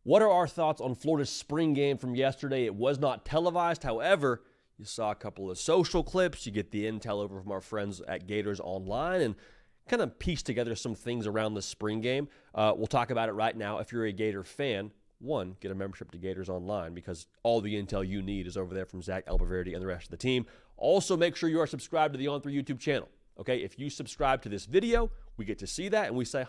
What are our thoughts on Florida's spring game from yesterday? It was not televised. However, you saw a couple of social clips. You get the intel over from our friends at Gators online and kind of piece together some things around the spring game. We'll talk about it right now. If you're a Gator fan, one, get a membership to Gators Online because all the intel you need is over there from Zach Elberverdi and the rest of the team. Also, make sure you are subscribed to the On3 YouTube channel. Okay, if you subscribe to this video, we get to see that and we say,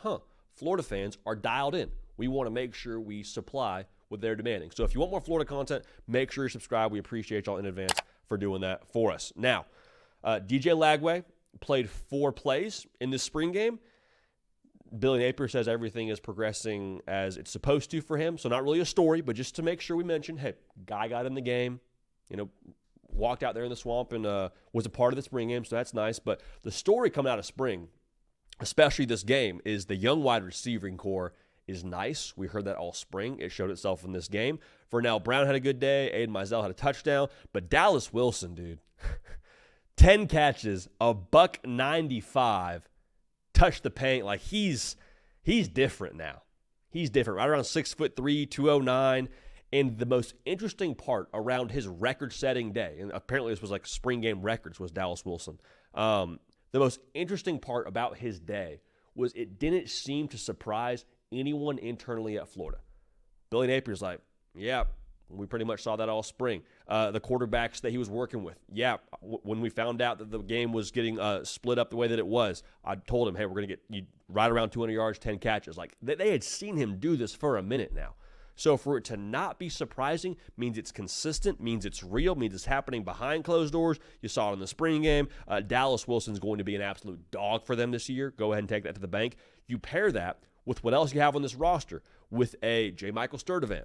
Florida fans are dialed in. We want to make sure we supply what they're demanding. So if you want more Florida content, make sure you subscribe. We appreciate y'all in advance for doing that for us. Now, DJ Lagway played 4 plays in this spring game. Billy Napier says everything is progressing as it's supposed to for him. So not really a story, but just to make sure we mention, hey, guy got in the game, walked out there in the swamp and was a part of the spring game, so that's nice. But the story coming out of spring, especially this game, is the young wide receiving core is nice. We heard that all spring. It showed itself in this game. Vernell Brown had a good day. Aiden Mizell had a touchdown. But Dallas Wilson, dude, 10 catches, $195, touched the paint. Like, he's different now. He's different. Right around 6'3", 209. And the most interesting part around his record-setting day, and apparently this was like spring game records, was Dallas Wilson. The most interesting part about his day was it didn't seem to surprise anyone internally at Florida. Billy Napier's like, yeah, we pretty much saw that all spring. The quarterbacks that he was working with, when we found out that the game was getting split up the way that it was, I told him, hey, we're going to get you right around 200 yards, 10 catches. Like, they had seen him do this for a minute now. So for it to not be surprising means it's consistent, means it's real, means it's happening behind closed doors. You saw it in the spring game. Dallas Wilson's going to be an absolute dog for them this year. Go ahead and take that to the bank. You pair that with what else you have on this roster, with a J. Michael Sturdivant.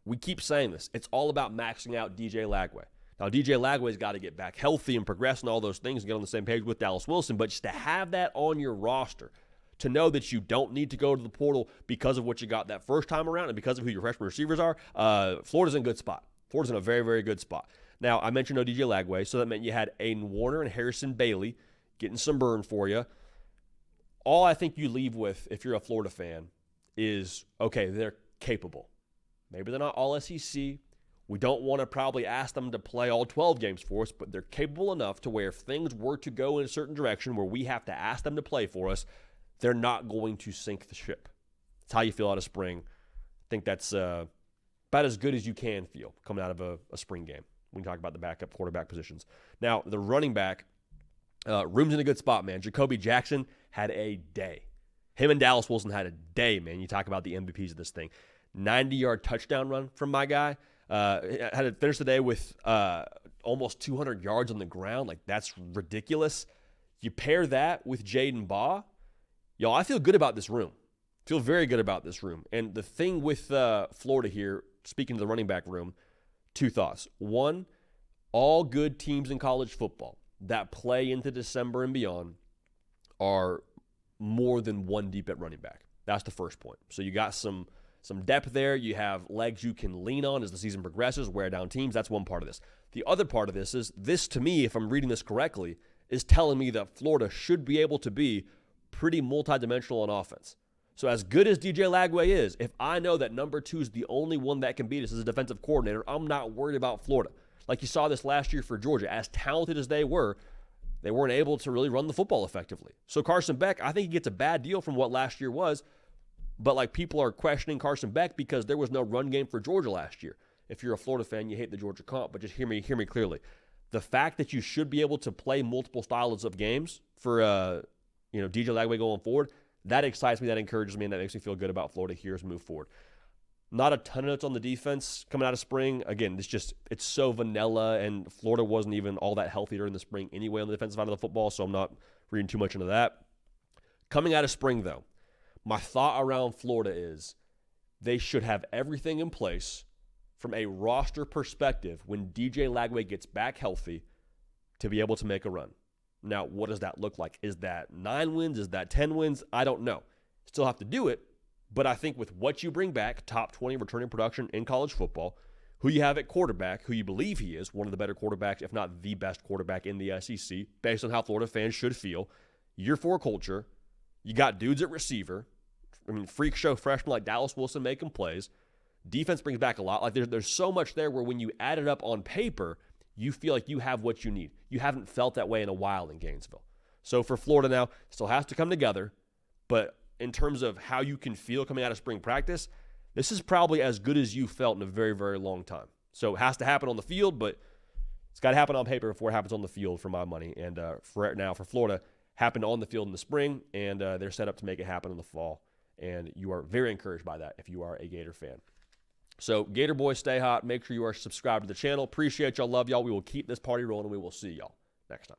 We keep saying this. It's all about maxing out DJ Lagway. Now, DJ Lagway's got to get back healthy and progress and all those things and get on the same page with Dallas Wilson, but just to have that on your roster, to know that you don't need to go to the portal because of what you got that first time around and because of who your freshman receivers are, Florida's in a good spot. Florida's in a very, very good spot. Now, I mentioned no DJ Lagway, so that meant you had Aiden Warner and Harrison Bailey getting some burn for you. All I think you leave with, if you're a Florida fan, is, okay, they're capable. Maybe they're not all SEC. We don't want to probably ask them to play all 12 games for us, but they're capable enough to where if things were to go in a certain direction where we have to ask them to play for us, they're not going to sink the ship. That's how you feel out of spring. I think that's about as good as you can feel coming out of a spring game when you talk about the backup quarterback positions. Now, the running back, room's in a good spot, man. Jacoby Jackson had a day. Him and Dallas Wilson had a day, man. You talk about the MVPs of this thing. 90-yard touchdown run from my guy. Had to finish the day with almost 200 yards on the ground. Like, that's ridiculous. You pair that with Jaden Baugh. Y'all, I feel good about this room. Feel very good about this room. And the thing with Florida here, speaking to the running back room, 2 thoughts. One, all good teams in college football that play into December and beyond are more than one deep at running back. That's the first point. So you got some depth there. You have legs you can lean on as the season progresses, wear down teams. That's one part of this. The other part of this is, this to me, if I'm reading this correctly, is telling me that Florida should be able to be pretty multidimensional on offense. So as good as DJ Lagway is, if I know that number 2 is the only one that can beat us as a defensive coordinator, I'm not worried about Florida. Like you saw this last year for Georgia. As talented as they weren't able to really run the football effectively. So Carson Beck, I think he gets a bad deal from what last year was, but like people are questioning Carson Beck because there was no run game for Georgia last year. If you're a Florida fan, you hate the Georgia comp, but just hear me clearly. The fact that you should be able to play multiple styles of games for DJ Lagway going forward, that excites me, that encourages me, and that makes me feel good about Florida here as we move forward. Not a ton of notes on the defense coming out of spring. Again, it's so vanilla, and Florida wasn't even all that healthy during the spring anyway on the defensive side of the football, so I'm not reading too much into that. Coming out of spring, though, my thought around Florida is they should have everything in place from a roster perspective when DJ Lagway gets back healthy to be able to make a run. Now, what does that look like? Is that 9 wins? Is that 10 wins? I don't know. Still have to do it, but I think with what you bring back, top 20 returning production in college football, who you have at quarterback, who you believe he is, one of the better quarterbacks, if not the best quarterback in the SEC, based on how Florida fans should feel, year 4 culture, you got dudes at receiver, freak show freshmen like Dallas Wilson making plays. Defense brings back a lot. Like there's so much there where when you add it up on paper, you feel like you have what you need. You haven't felt that way in a while in Gainesville. So for Florida now, still has to come together. But in terms of how you can feel coming out of spring practice, this is probably as good as you felt in a very, very long time. So it has to happen on the field, but it's got to happen on paper before it happens on the field for my money. And for Florida, happened on the field in the spring, and they're set up to make it happen in the fall. And you are very encouraged by that if you are a Gator fan. So, Gator Boys, stay hot. Make sure you are subscribed to the channel. Appreciate y'all. Love y'all. We will keep this party rolling, and we will see y'all next time.